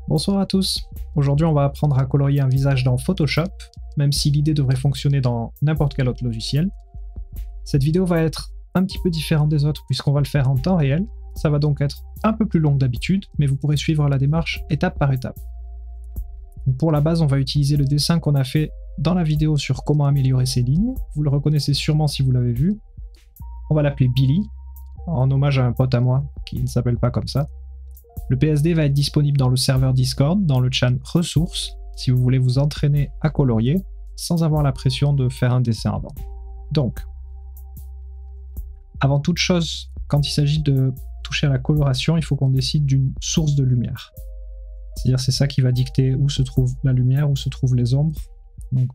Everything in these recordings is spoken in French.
Bonsoir à tous. Aujourd'hui, on va apprendre à colorier un visage dans Photoshop, même si l'idée devrait fonctionner dans n'importe quel autre logiciel. Cette vidéo va être un petit peu différente des autres puisqu'on va le faire en temps réel. Ça va donc être un peu plus long que d'habitude, mais vous pourrez suivre la démarche étape par étape. Donc pour la base, on va utiliser le dessin qu'on a fait dans la vidéo sur comment améliorer ses lignes. Vous le reconnaissez sûrement si vous l'avez vu. On va l'appeler Billy, en hommage à un pote à moi qui ne s'appelle pas comme ça. Le PSD va être disponible dans le serveur Discord, dans le chat ressources, si vous voulez vous entraîner à colorier, sans avoir la pression de faire un dessin avant. Donc, avant toute chose, quand il s'agit de toucher à la coloration, il faut qu'on décide d'une source de lumière. C'est-à-dire c'est ça qui va dicter où se trouve la lumière, où se trouvent les ombres. Donc,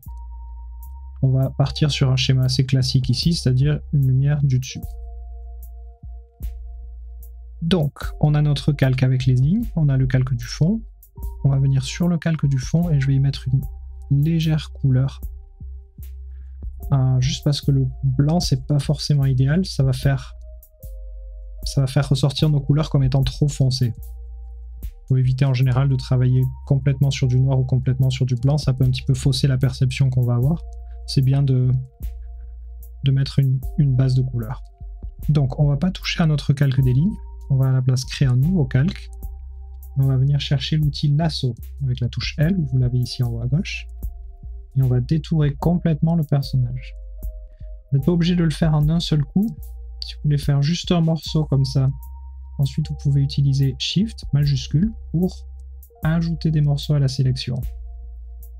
on va partir sur un schéma assez classique ici, c'est-à-dire une lumière du dessus. Donc, on a notre calque avec les lignes, on a le calque du fond. On va venir sur le calque du fond et je vais y mettre une légère couleur. Juste parce que le blanc, c'est pas forcément idéal, ça va faire ressortir nos couleurs comme étant trop foncées. Il faut éviter en général de travailler complètement sur du noir ou complètement sur du blanc, ça peut un petit peu fausser la perception qu'on va avoir. C'est bien de mettre une base de couleur. Donc, on va pas toucher à notre calque des lignes. On va à la place créer un nouveau calque. On va venir chercher l'outil lasso avec la touche L, vous l'avez ici en haut à gauche. Et on va détourer complètement le personnage. Vous n'êtes pas obligé de le faire en un seul coup. Si vous voulez faire juste un morceau comme ça, ensuite vous pouvez utiliser Shift majuscule pour ajouter des morceaux à la sélection.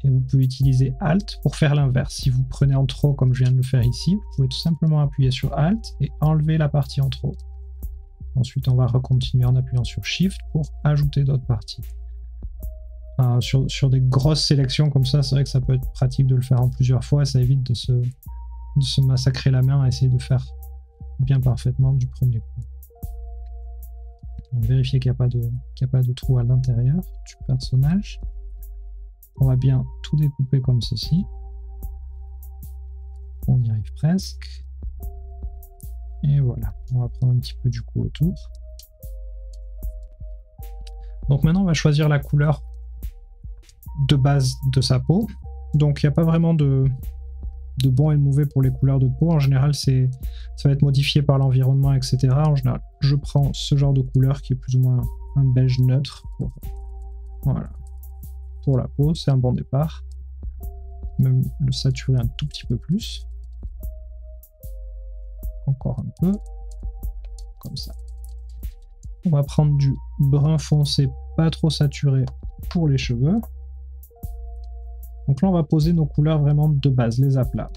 Et vous pouvez utiliser Alt pour faire l'inverse. Si vous prenez en trop comme je viens de le faire ici, vous pouvez tout simplement appuyer sur Alt et enlever la partie en trop. Ensuite, on va recontinuer en appuyant sur Shift pour ajouter d'autres parties. Sur des grosses sélections comme ça, c'est vrai que ça peut être pratique de le faire en plusieurs fois. Ça évite de se massacrer la main à essayer de faire bien parfaitement du premier coup. Donc, vérifier qu'il n'y a pas de trou à l'intérieur du personnage. On va bien tout découper comme ceci. On y arrive presque. Et voilà, on va prendre un petit peu du coup autour. Donc maintenant on va choisir la couleur de base de sa peau. Donc il n'y a pas vraiment de bon et de mauvais pour les couleurs de peau. En général ça va être modifié par l'environnement, etc. En général je prends ce genre de couleur qui est plus ou moins un beige neutre. Voilà. Pour la peau, c'est un bon départ. Même le saturer un tout petit peu plus. Encore un peu, comme ça. On va prendre du brun foncé, pas trop saturé pour les cheveux. Donc là, on va poser nos couleurs vraiment de base, les aplats.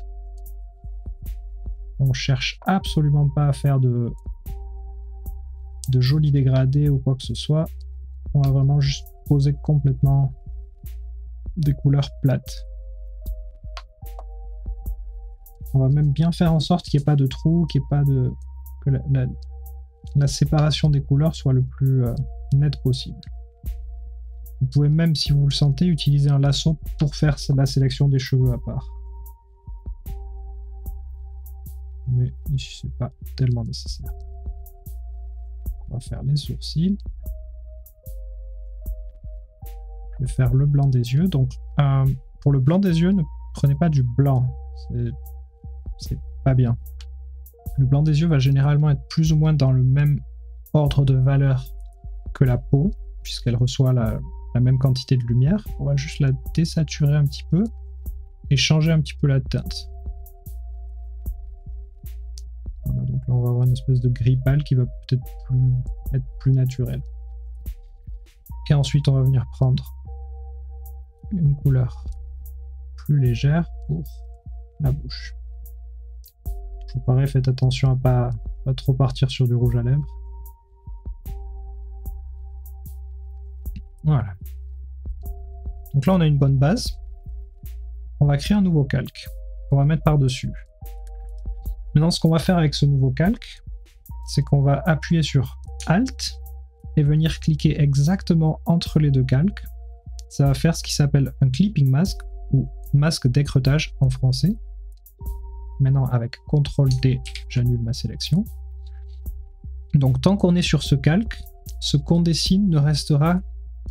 On cherche absolument pas à faire de jolis dégradés ou quoi que ce soit. On va vraiment juste poser complètement des couleurs plates. On va même bien faire en sorte qu'il n'y ait pas de trou, que la séparation des couleurs soit le plus nette possible. Vous pouvez même, si vous le sentez, utiliser un lasso pour faire la sélection des cheveux à part. Mais ici, c'est pas tellement nécessaire. On va faire les sourcils. Je vais faire le blanc des yeux. Donc, pour le blanc des yeux, ne prenez pas du blanc. C'est pas bien. Le blanc des yeux va généralement être plus ou moins dans le même ordre de valeur que la peau, puisqu'elle reçoit la même quantité de lumière. On va juste la désaturer un petit peu et changer un petit peu la teinte. Voilà, donc là on va avoir une espèce de gris pâle qui va peut-être être plus naturel. Et ensuite on va venir prendre une couleur plus légère pour la bouche. Toujours pareil, faites attention à pas trop partir sur du rouge à lèvres. Voilà. Donc là, on a une bonne base. On va créer un nouveau calque. On va mettre par-dessus. Maintenant, ce qu'on va faire avec ce nouveau calque, c'est qu'on va appuyer sur Alt et venir cliquer exactement entre les deux calques. Ça va faire ce qui s'appelle un clipping mask ou masque d'écreutage en français. Maintenant, avec CTRL-D, j'annule ma sélection. Donc, tant qu'on est sur ce calque, ce qu'on dessine ne restera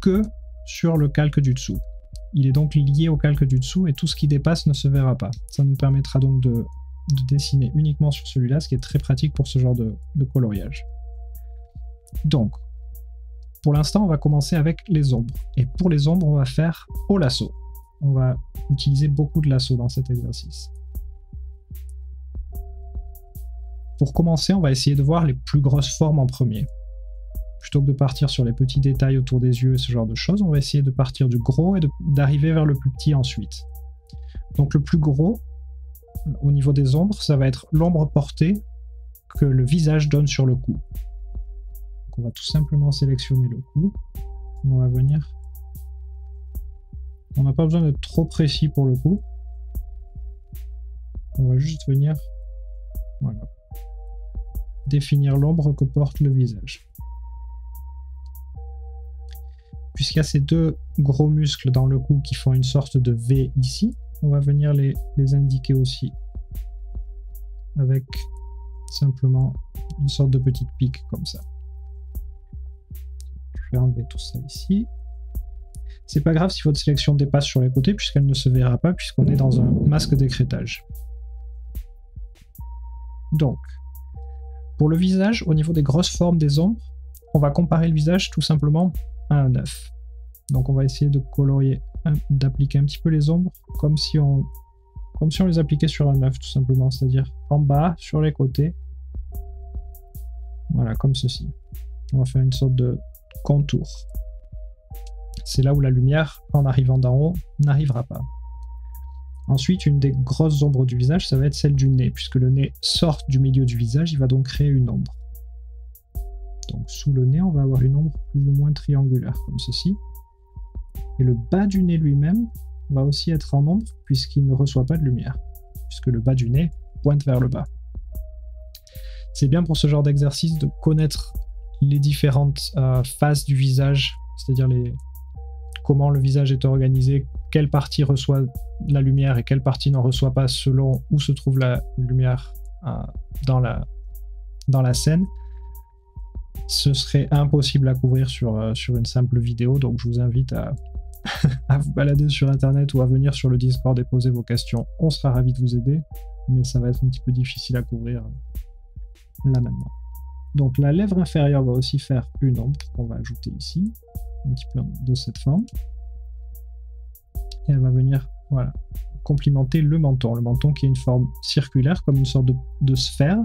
que sur le calque du dessous. Il est donc lié au calque du dessous et tout ce qui dépasse ne se verra pas. Ça nous permettra donc de dessiner uniquement sur celui-là, ce qui est très pratique pour ce genre de coloriage. Donc, pour l'instant, on va commencer avec les ombres. Et pour les ombres, on va faire au lasso. On va utiliser beaucoup de lasso dans cet exercice. Pour commencer, on va essayer de voir les plus grosses formes en premier. Plutôt que de partir sur les petits détails autour des yeux et ce genre de choses, on va essayer de partir du gros et d'arriver vers le plus petit ensuite. Donc le plus gros, au niveau des ombres, ça va être l'ombre portée que le visage donne sur le cou. Donc on va tout simplement sélectionner le cou. On va venir... On n'a pas besoin d'être trop précis pour le coup. On va juste venir... Voilà. Définir l'ombre que porte le visage. Puisqu'il y a ces deux gros muscles dans le cou qui font une sorte de V ici, on va venir les indiquer aussi avec simplement une sorte de petite pique comme ça. Je vais enlever tout ça ici. C'est pas grave si votre sélection dépasse sur les côtés puisqu'elle ne se verra pas puisqu'on est dans un masque d'écrêtage. Donc, pour le visage, au niveau des grosses formes des ombres, on va comparer le visage tout simplement à un œuf. Donc on va essayer de colorier, d'appliquer un petit peu les ombres comme si on les appliquait sur un œuf tout simplement, c'est-à-dire en bas, sur les côtés. Voilà, comme ceci. On va faire une sorte de contour. C'est là où la lumière, en arrivant d'en haut, n'arrivera pas. Ensuite, une des grosses ombres du visage, ça va être celle du nez, puisque le nez sort du milieu du visage, il va donc créer une ombre. Donc sous le nez, on va avoir une ombre plus ou moins triangulaire, comme ceci. Et le bas du nez lui-même va aussi être en ombre, puisqu'il ne reçoit pas de lumière, puisque le bas du nez pointe vers le bas. C'est bien pour ce genre d'exercice de connaître les différentes phases du visage, c'est-à-dire comment le visage est organisé, quelle partie reçoit la lumière et quelle partie n'en reçoit pas selon où se trouve la lumière dans la scène. Ce serait impossible à couvrir sur une simple vidéo, donc je vous invite à vous balader sur internet ou à venir sur le Discord et poser vos questions. On sera ravis de vous aider, mais ça va être un petit peu difficile à couvrir là maintenant. Donc la lèvre inférieure va aussi faire une ombre qu'on va ajouter ici, un petit peu de cette forme. Et elle va venir, voilà, complimenter le menton. Le menton qui est une forme circulaire, comme une sorte de sphère.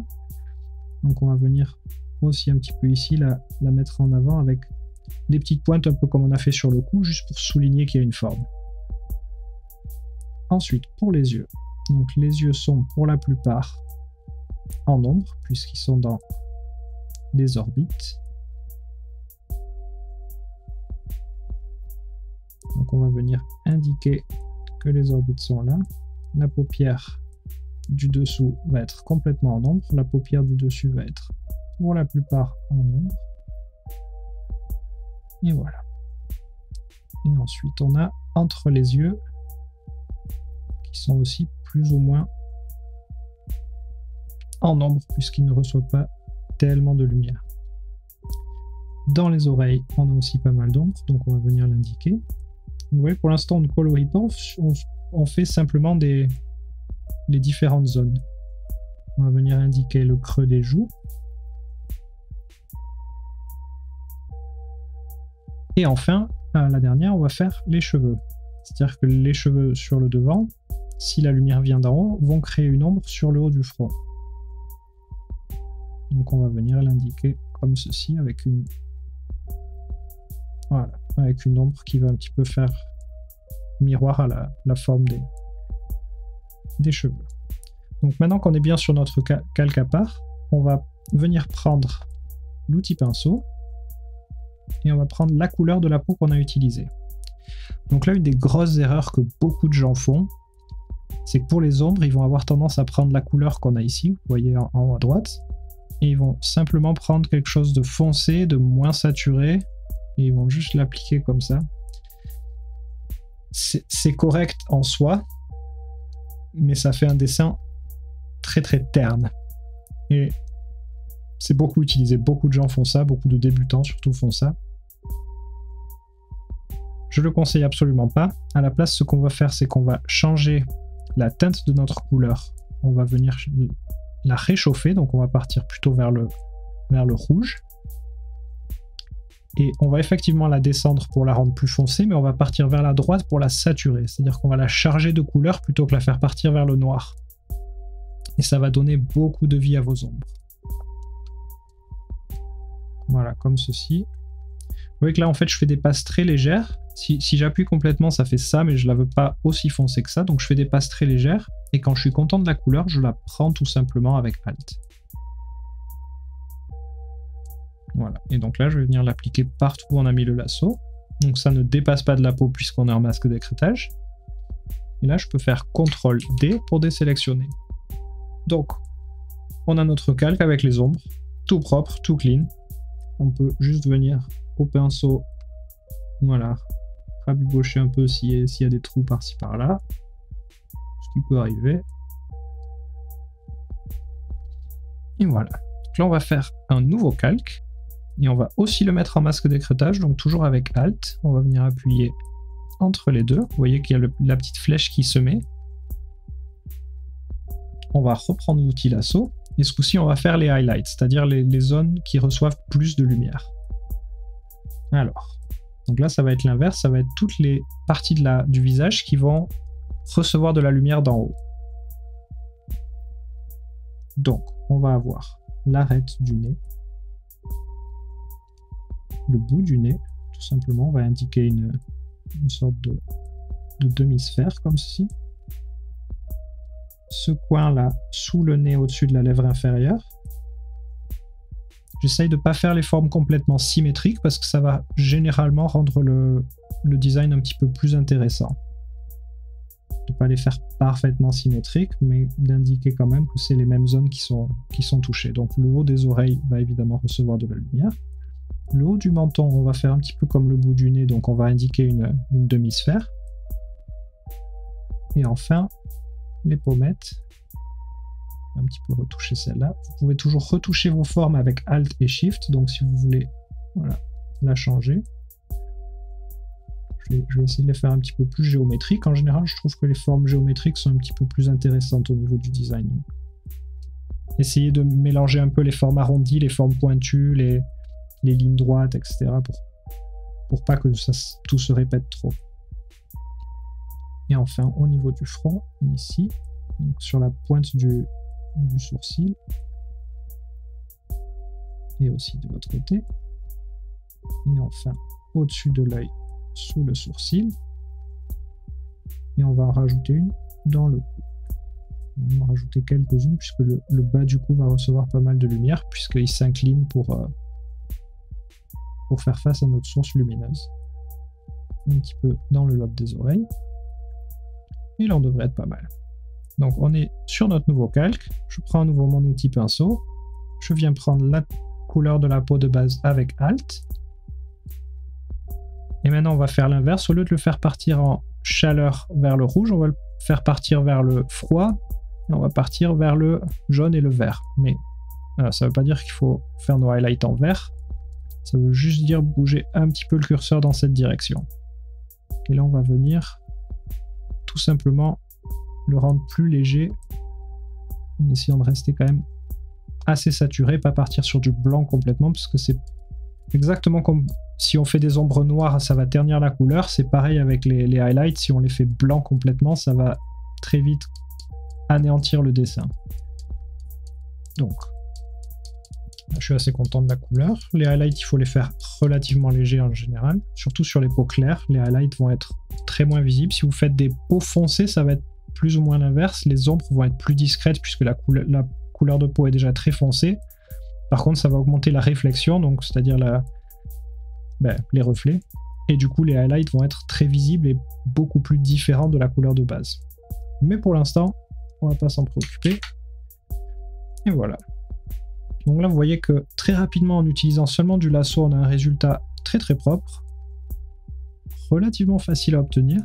Donc on va venir aussi un petit peu ici la mettre en avant avec des petites pointes un peu comme on a fait sur le cou, juste pour souligner qu'il y a une forme. Ensuite, pour les yeux. Donc les yeux sont pour la plupart en ombre, puisqu'ils sont dans des orbites. Donc on va venir indiquer que les orbites sont là. La paupière du dessous va être complètement en ombre. La paupière du dessus va être pour la plupart en ombre. Et voilà. Et ensuite on a entre les yeux qui sont aussi plus ou moins en ombre puisqu'ils ne reçoivent pas tellement de lumière. Dans les oreilles, on a aussi pas mal d'ombre, donc on va venir l'indiquer. Vous voyez, pour l'instant, on ne colorie pas, on fait simplement les différentes zones. On va venir indiquer le creux des joues. Et enfin, la dernière, on va faire les cheveux. C'est-à-dire que les cheveux sur le devant, si la lumière vient d'en haut, vont créer une ombre sur le haut du front. Donc on va venir l'indiquer comme ceci, avec une... Voilà, avec une ombre qui va un petit peu faire miroir à la forme des cheveux. Donc maintenant qu'on est bien sur notre calque à part, on va venir prendre l'outil pinceau et on va prendre la couleur de la peau qu'on a utilisée. Donc là, une des grosses erreurs que beaucoup de gens font, c'est que pour les ombres, ils vont avoir tendance à prendre la couleur qu'on a ici, vous voyez en haut à droite, et ils vont simplement prendre quelque chose de foncé, de moins saturé, et ils vont juste l'appliquer comme ça. C'est correct en soi, mais ça fait un dessin très très terne. Et c'est beaucoup utilisé, beaucoup de gens font ça, beaucoup de débutants surtout font ça. je le conseille absolument pas. À la place, ce qu'on va faire, c'est qu'on va changer la teinte de notre couleur. On va venir la réchauffer, donc on va partir plutôt vers le rouge. Et on va effectivement la descendre pour la rendre plus foncée, mais on va partir vers la droite pour la saturer. C'est-à-dire qu'on va la charger de couleur plutôt que la faire partir vers le noir. Et ça va donner beaucoup de vie à vos ombres. Voilà, comme ceci. Vous voyez que là, en fait, je fais des passes très légères. Si j'appuie complètement, ça fait ça, mais je ne la veux pas aussi foncée que ça. Donc, je fais des passes très légères. Et quand je suis content de la couleur, je la prends tout simplement avec Alt. Voilà. Et donc là, je vais venir l'appliquer partout où on a mis le lasso. Donc, ça ne dépasse pas de la peau puisqu'on est en masque d'écrêtage. Et là, je peux faire CTRL-D pour désélectionner. Donc, on a notre calque avec les ombres. Tout propre, tout clean. On peut juste venir au pinceau, voilà, rabibocher un peu s'il y a des trous par-ci par-là, ce qui peut arriver. Et voilà. Donc là, on va faire un nouveau calque, et on va aussi le mettre en masque d'écrêtage, donc toujours avec Alt. On va venir appuyer entre les deux. Vous voyez qu'il y a la petite flèche qui se met. On va reprendre l'outil lasso, et ce coup-ci, on va faire les highlights, c'est-à-dire les zones qui reçoivent plus de lumière. Alors, donc là, ça va être l'inverse, ça va être toutes les parties du visage qui vont recevoir de la lumière d'en haut. Donc, on va avoir l'arête du nez, le bout du nez, tout simplement, on va indiquer une sorte de demi-sphère comme ceci. Ce coin-là, sous le nez, au-dessus de la lèvre inférieure. J'essaye de ne pas faire les formes complètement symétriques parce que ça va généralement rendre le design un petit peu plus intéressant. De ne pas les faire parfaitement symétriques, mais d'indiquer quand même que c'est les mêmes zones qui sont touchées. Donc le haut des oreilles va évidemment recevoir de la lumière. Le haut du menton, on va faire un petit peu comme le bout du nez, donc on va indiquer une demi-sphère. Et enfin, les pommettes. Un petit peu retoucher celle-là. Vous pouvez toujours retoucher vos formes avec Alt et Shift, donc si vous voulez la changer. Je vais essayer de les faire un petit peu plus géométriques. En général, je trouve que les formes géométriques sont un petit peu plus intéressantes au niveau du design. Essayez de mélanger un peu les formes arrondies, les formes pointues, les lignes droites, etc. pour pas que tout se répète trop. Et enfin, au niveau du front, ici, donc sur la pointe du sourcil, et aussi de l'autre côté, et enfin au-dessus de l'œil, sous le sourcil, et on va en rajouter une dans le cou. On va en rajouter quelques-unes puisque le bas du cou va recevoir pas mal de lumière puisqu'il s'incline pour faire face à notre source lumineuse. Un petit peu dans le lobe des oreilles, et là on devrait être pas mal. Donc on est sur notre nouveau calque, je prends à nouveau mon outil pinceau, je viens prendre la couleur de la peau de base avec Alt, et maintenant on va faire l'inverse, au lieu de le faire partir en chaleur vers le rouge, on va le faire partir vers le froid, et on va partir vers le jaune et le vert. Mais ça ne veut pas dire qu'il faut faire nos highlights en vert, ça veut juste dire bouger un petit peu le curseur dans cette direction. Et là on va venir tout simplement le rendre plus léger en essayant de rester quand même assez saturé, pas partir sur du blanc complètement parce que c'est exactement comme si on fait des ombres noires, ça va ternir la couleur. C'est pareil avec les highlights, si on les fait blanc complètement, ça va très vite anéantir le dessin. Donc je suis assez content de la couleur. Les highlights, il faut les faire relativement légers en général, surtout sur les peaux claires. Les highlights vont être très moins visibles. Si vous faites des peaux foncées, ça va être plus ou moins l'inverse, les ombres vont être plus discrètes puisque la couleur de peau est déjà très foncée. Par contre, ça va augmenter la réflexion, donc c'est-à-dire les reflets. Et du coup, les highlights vont être très visibles et beaucoup plus différents de la couleur de base. Mais pour l'instant, on va pas s'en préoccuper. Et voilà. Donc là, vous voyez que très rapidement, en utilisant seulement du lasso, on a un résultat très très propre, relativement facile à obtenir.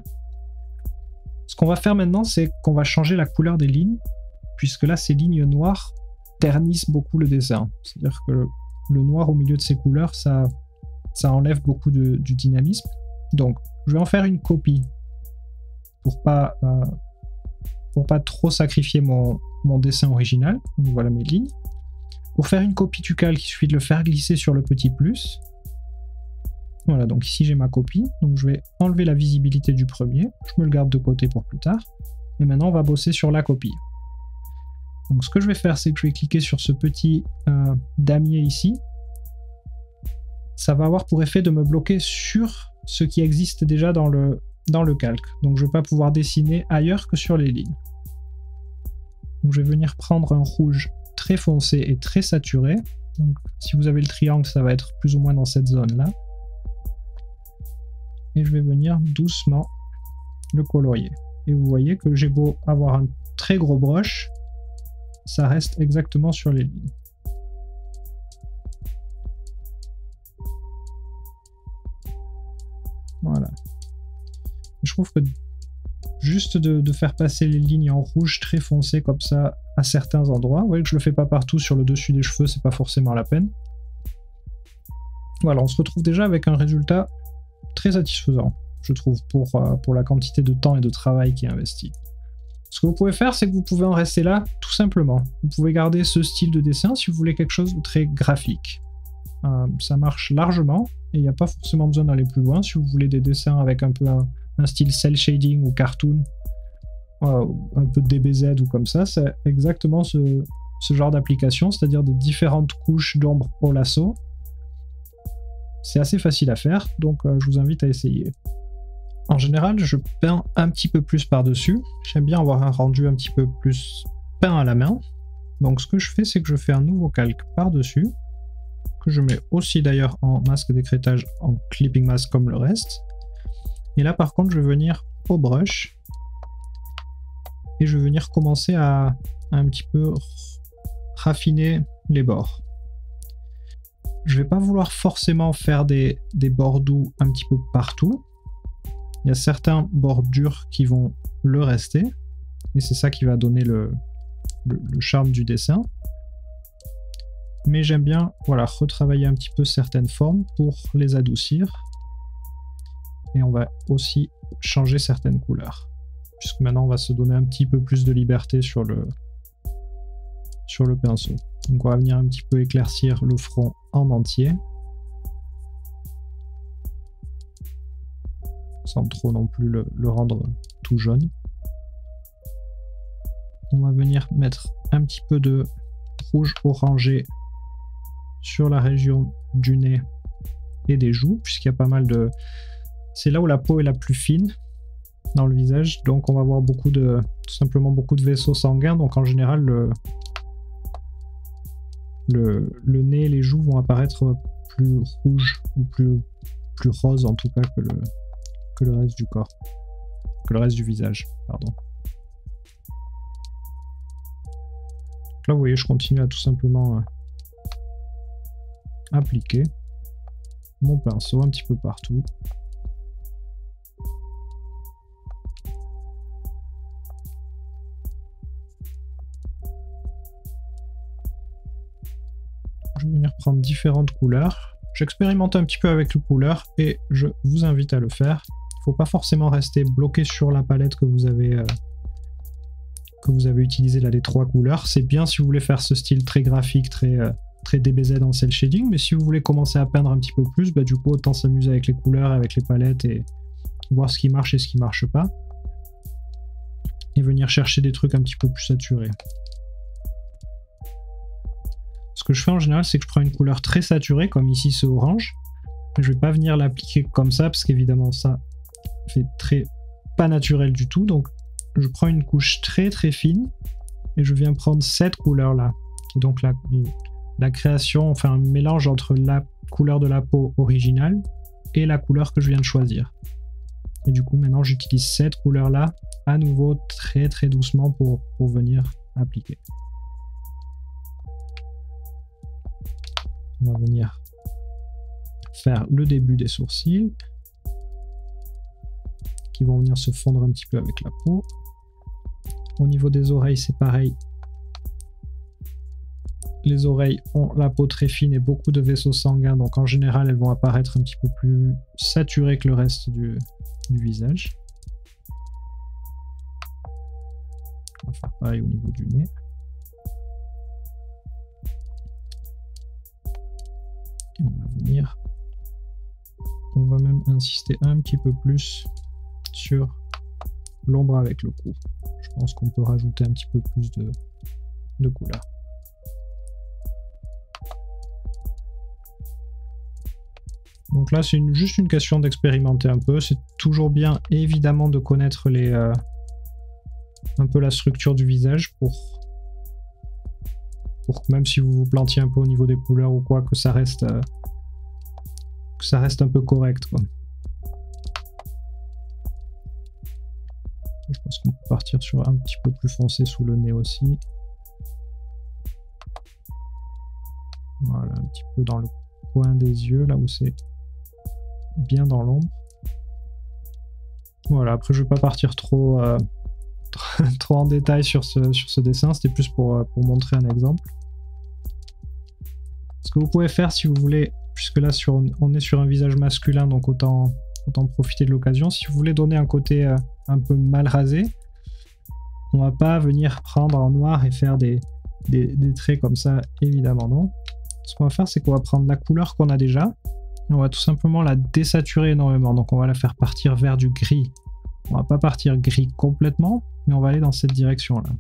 Ce qu'on va faire maintenant, c'est qu'on va changer la couleur des lignes, puisque là, ces lignes noires ternissent beaucoup le dessin. C'est-à-dire que le noir au milieu de ces couleurs, ça enlève beaucoup du dynamisme. Donc, Je vais en faire une copie pour pas trop sacrifier mon dessin original. Donc voilà mes lignes. Pour faire une copie du calque, il suffit de le faire glisser sur le petit plus. Voilà, donc ici j'ai ma copie. Donc je vais enlever la visibilité du premier. Je me le garde de côté pour plus tard. Et maintenant on va bosser sur la copie. Donc ce que je vais faire, c'est que je vais cliquer sur ce petit damier ici. Ça va avoir pour effet de me bloquer sur ce qui existe déjà dans le calque. Donc je ne vais pas pouvoir dessiner ailleurs que sur les lignes. Donc je vais venir prendre un rouge très foncé et très saturé. Donc, si vous avez le triangle, ça va être plus ou moins dans cette zone-là. Et je vais venir doucement le colorier. Et vous voyez que j'ai beau avoir un très gros brush, ça reste exactement sur les lignes. Voilà. Je trouve que juste de faire passer les lignes en rouge très foncé comme ça à certains endroits, vous voyez que je le fais pas partout sur le dessus des cheveux, c'est pas forcément la peine. Voilà, on se retrouve déjà avec un résultat très satisfaisant, je trouve, pour la quantité de temps et de travail qui est investi. Ce que vous pouvez faire, c'est que vous pouvez en rester là, tout simplement. Vous pouvez garder ce style de dessin si vous voulez quelque chose de très graphique. Ça marche largement, et il n'y a pas forcément besoin d'aller plus loin. Si vous voulez des dessins avec un peu un style cel shading ou cartoon, un peu de DBZ ou comme ça, c'est exactement ce genre d'application, c'est-à-dire des différentes couches d'ombre au lasso. C'est assez facile à faire, donc je vous invite à essayer. En général, je peins un petit peu plus par-dessus. J'aime bien avoir un rendu un petit peu plus peint à la main. Donc ce que je fais, c'est que je fais un nouveau calque par-dessus, que je mets aussi d'ailleurs en masque d'écrêtage, en clipping mask comme le reste. Et là par contre, je vais venir au brush et je vais venir commencer à un petit peu raffiner les bords. Je vais pas vouloir forcément faire des bords doux un petit peu partout. Il y a certains bords durs qui vont le rester, et c'est ça qui va donner le charme du dessin. Mais j'aime bien, voilà, retravailler un petit peu certaines formes pour les adoucir. Et on va aussi changer certaines couleurs, puisque maintenant on va se donner un petit peu plus de liberté sur le pinceau. Donc on va venir un petit peu éclaircir le front en entier, sans trop non plus le rendre tout jaune. On va venir mettre un petit peu de rouge orangé sur la région du nez et des joues, puisqu'il y a pas mal de... C'est là où la peau est la plus fine dans le visage, donc on va avoir tout simplement beaucoup de vaisseaux sanguins, donc en général le nez et les joues vont apparaître plus rouges ou plus roses en tout cas que le reste du corps, que le reste du visage, pardon. Donc là vous voyez, je continue à tout simplement appliquer mon pinceau un petit peu partout. Je vais venir prendre différentes couleurs. J'expérimente un petit peu avec les couleurs et je vous invite à le faire. Il ne faut pas forcément rester bloqué sur la palette que vous avez utilisé là, les 3 couleurs. C'est bien si vous voulez faire ce style très graphique, très DBZ en cel shading, mais si vous voulez commencer à peindre un petit peu plus, du coup autant s'amuser avec les couleurs, avec les palettes et voir ce qui marche et ce qui marche pas. Et venir chercher des trucs un petit peu plus saturés. Ce que je fais en général, c'est que je prends une couleur très saturée, comme ici ce orange. Je vais pas venir l'appliquer comme ça, parce qu'évidemment ça fait pas naturel du tout. Donc je prends une couche très très fine, et je viens prendre cette couleur-là, qui est donc la création, enfin un mélange entre la couleur de la peau originale et la couleur que je viens de choisir. Et du coup maintenant j'utilise cette couleur-là, à nouveau très très doucement pour venir appliquer. On va venir faire le début des sourcils qui vont venir se fondre un petit peu avec la peau. Au niveau des oreilles, c'est pareil. Les oreilles ont la peau très fine et beaucoup de vaisseaux sanguins, donc en général, elles vont apparaître un petit peu plus saturées que le reste du visage. On va faire pareil au niveau du nez. Et on va venir. On va même insister un petit peu plus sur l'ombre avec le cou. Je pense qu'on peut rajouter un petit peu plus de couleur. Donc là, c'est juste une question d'expérimenter un peu. C'est toujours bien, évidemment, de connaître un peu la structure du visage pour que même si vous vous plantiez un peu au niveau des couleurs ou quoi, que ça reste un peu correct, quoi. Je pense qu'on peut partir sur un petit peu plus foncé sous le nez aussi. Voilà, un petit peu dans le coin des yeux, là où c'est bien dans l'ombre. Voilà, après je ne vais pas partir trop en détail sur ce dessin, c'était plus pour montrer un exemple. Ce que vous pouvez faire si vous voulez, puisque là on est sur un visage masculin, donc autant profiter de l'occasion. Si vous voulez donner un côté un peu mal rasé, on va pas venir prendre en noir et faire des traits comme ça, évidemment non. Ce qu'on va faire, c'est qu'on va prendre la couleur qu'on a déjà, et on va tout simplement la désaturer énormément. Donc on va la faire partir vers du gris. On va pas partir gris complètement, mais on va aller dans cette direction-là.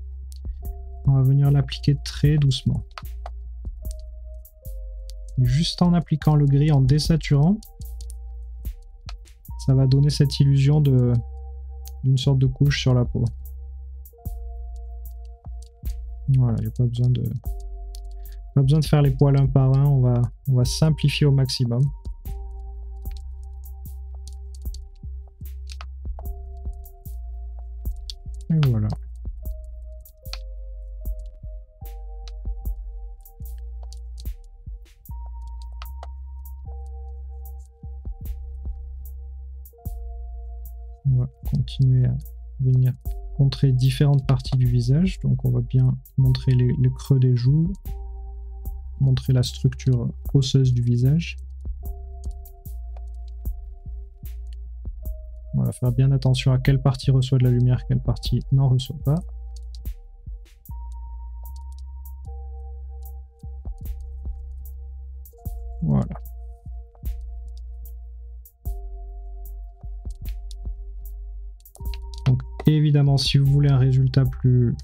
On va venir l'appliquer très doucement. Et juste en appliquant le gris, en désaturant, ça va donner cette illusion d'une sorte de couche sur la peau. Voilà, il n'y a pas besoin de faire les poils un par un, on va simplifier au maximum. Et voilà. On va continuer à venir montrer différentes parties du visage. Donc on va bien montrer les creux des joues, montrer la structure osseuse du visage. On va faire bien attention à quelle partie reçoit de la lumière, quelle partie n'en reçoit pas. Voilà. Donc évidemment, si vous voulez un résultat plus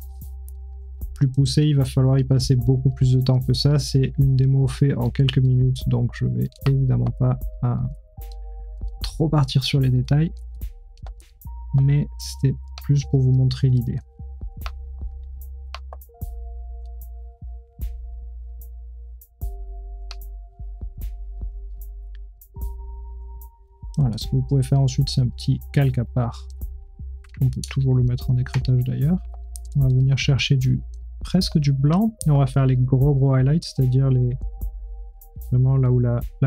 poussé, il va falloir y passer beaucoup plus de temps que ça. C'est une démo faite en quelques minutes, donc je vais évidemment pas trop partir sur les détails. Mais c'était plus pour vous montrer l'idée. Voilà, ce que vous pouvez faire ensuite, c'est un petit calque à part. On peut toujours le mettre en écrêtage d'ailleurs. On va venir chercher presque du blanc et on va faire les gros highlights, c'est-à-dire vraiment là où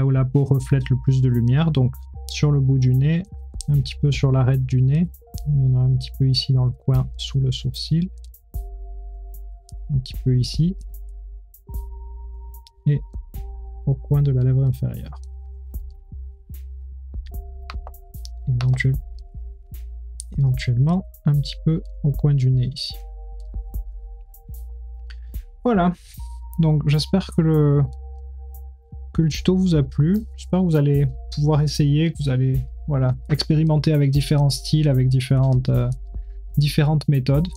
la peau reflète le plus de lumière. Donc sur le bout du nez, un petit peu sur l'arête du nez, il y en a un petit peu ici dans le coin sous le sourcil, un petit peu ici et au coin de la lèvre inférieure. Éventuellement un petit peu au coin du nez ici. Voilà, donc j'espère que le tuto vous a plu. J'espère que vous allez pouvoir essayer, que vous allez expérimenter avec différents styles, avec différentes méthodes.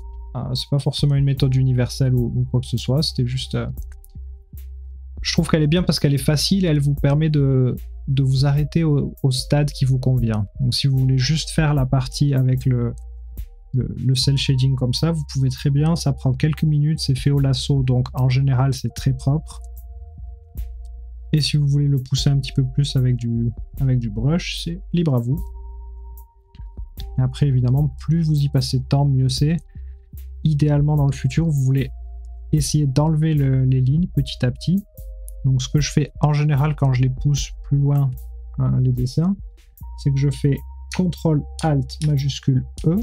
C'est pas forcément une méthode universelle ou quoi que ce soit, c'était juste... Je trouve qu'elle est bien parce qu'elle est facile et elle vous permet de vous arrêter au stade qui vous convient. Donc si vous voulez juste faire la partie avec le cel shading comme ça, vous pouvez très bien, ça prend quelques minutes, c'est fait au lasso, donc en général c'est très propre. Et si vous voulez le pousser un petit peu plus avec du brush, c'est libre à vous. Et après évidemment, plus vous y passez de temps, mieux c'est. Idéalement dans le futur, vous voulez essayer d'enlever les lignes petit à petit. Donc ce que je fais en général quand je les pousse plus loin, les dessins, c'est que je fais CTRL ALT majuscule E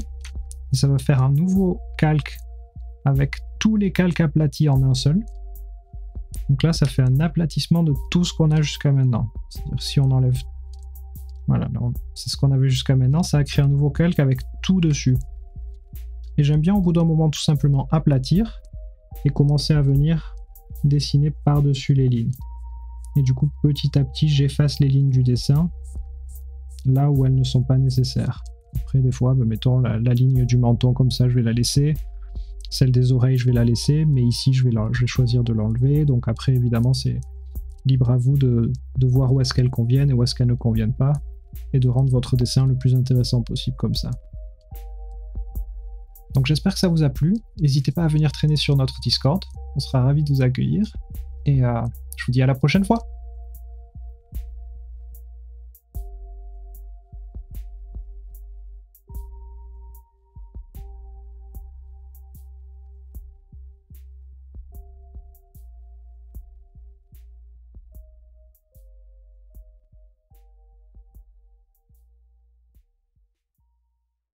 et ça va faire un nouveau calque avec tous les calques aplatis en un seul. Donc là ça fait un aplatissement de tout ce qu'on a jusqu'à maintenant. C'est-à-dire si on enlève Voilà, c'est ce qu'on avait jusqu'à maintenant. Ça a créé un nouveau calque avec tout dessus. Et j'aime bien au bout d'un moment tout simplement aplatir et commencer à venir dessiner par-dessus les lignes. Et du coup, petit à petit, j'efface les lignes du dessin là où elles ne sont pas nécessaires. Après, des fois, mettons la ligne du menton comme ça, je vais la laisser. Celle des oreilles, je vais la laisser. Mais ici, je vais choisir de l'enlever. Donc après, évidemment, c'est libre à vous de voir où est-ce qu'elles conviennent et où est-ce qu'elles ne conviennent pas. Et de rendre votre dessin le plus intéressant possible comme ça. Donc j'espère que ça vous a plu. N'hésitez pas à venir traîner sur notre Discord. On sera ravis de vous accueillir. Et je vous dis à la prochaine fois.